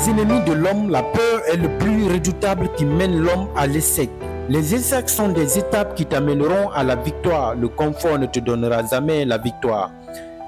les ennemis de l'homme, la peur est le plus redoutable qui mène l'homme à l'échec. Les échecs sont des étapes qui t'amèneront à la victoire. Le confort ne te donnera jamais la victoire.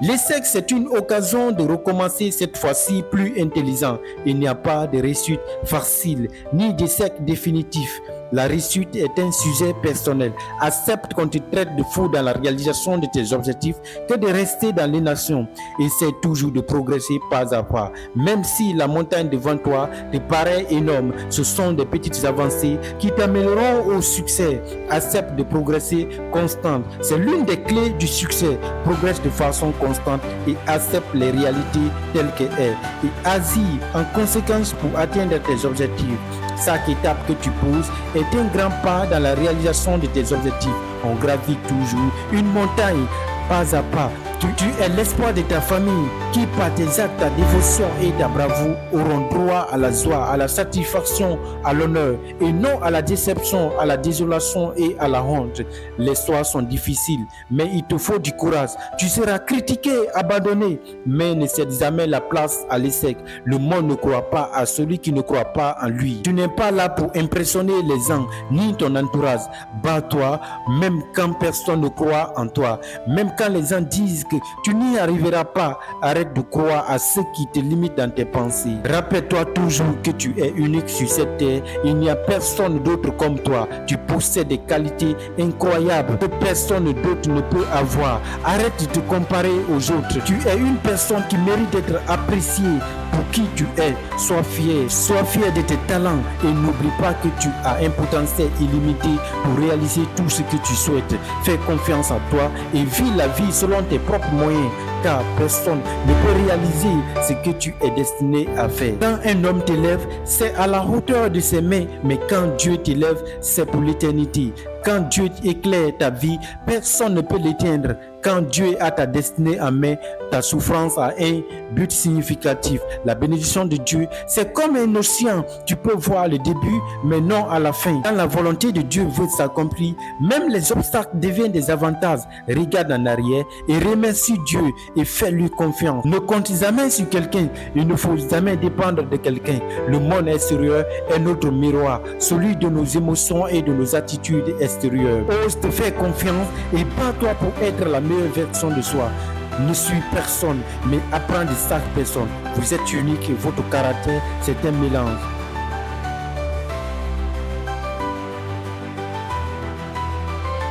L'échec, c'est une occasion de recommencer cette fois-ci plus intelligent. Il n'y a pas de réussite facile, ni d'échec définitif. La réussite est un sujet personnel. Accepte qu'on te traite de fou dans la réalisation de tes objectifs que de rester dans l'inaction. Essaie toujours de progresser pas à pas. Même si la montagne devant toi te paraît énorme, ce sont des petites avancées qui t'amèneront au succès. Accepte de progresser constamment. C'est l'une des clés du succès. Progresse de façon constante et accepte les réalités telles qu'elles sont. Et agis en conséquence pour atteindre tes objectifs. Chaque étape que tu poses est un grand pas dans la réalisation de tes objectifs. On gravit toujours une montagne pas à pas. Tu es l'espoir de ta famille qui, par tes actes, ta dévotion et ta bravoure, auront droit à la joie, à la satisfaction, à l'honneur et non à la déception, à la désolation et à la honte. Les soirs sont difficiles, mais il te faut du courage. Tu seras critiqué, abandonné, mais ne cède jamais la place à l'échec. Le monde ne croit pas à celui qui ne croit pas en lui. Tu n'es pas là pour impressionner les gens ni ton entourage. Bats-toi, même quand personne ne croit en toi, même quand les gens disent que tu n'y arriveras pas. Arrête de croire à ceux qui te limitent dans tes pensées. Rappelle-toi toujours que tu es unique sur cette terre. Il n'y a personne d'autre comme toi. Tu possèdes des qualités incroyables que personne d'autre ne peut avoir. Arrête de te comparer aux autres. Tu es une personne qui mérite d'être appréciée pour qui tu es. Sois fier de tes talents et n'oublie pas que tu as un potentiel illimité pour réaliser tout ce que tu souhaites. Fais confiance en toi et vis la vie selon tes propres moyens, car personne ne peut réaliser ce que tu es destiné à faire. Quand un homme t'élève, c'est à la hauteur de ses mains, mais quand Dieu t'élève, c'est pour l'éternité. Quand Dieu éclaire ta vie, personne ne peut l'éteindre. Quand Dieu a ta destinée en main, ta souffrance a un but significatif. La bénédiction de Dieu, c'est comme un océan. Tu peux voir le début, mais non à la fin. Quand la volonté de Dieu veut s'accomplir, même les obstacles deviennent des avantages. Regarde en arrière et remercie Dieu et fais-lui confiance. Ne compte jamais sur quelqu'un. Il ne faut jamais dépendre de quelqu'un. Le monde extérieur est notre miroir, celui de nos émotions et de nos attitudes extérieures. Ose te faire confiance et bats-toi pour être la meilleure version de soi. Ne suis personne, mais apprends de chaque personne. Vous êtes unique et votre caractère, c'est un mélange.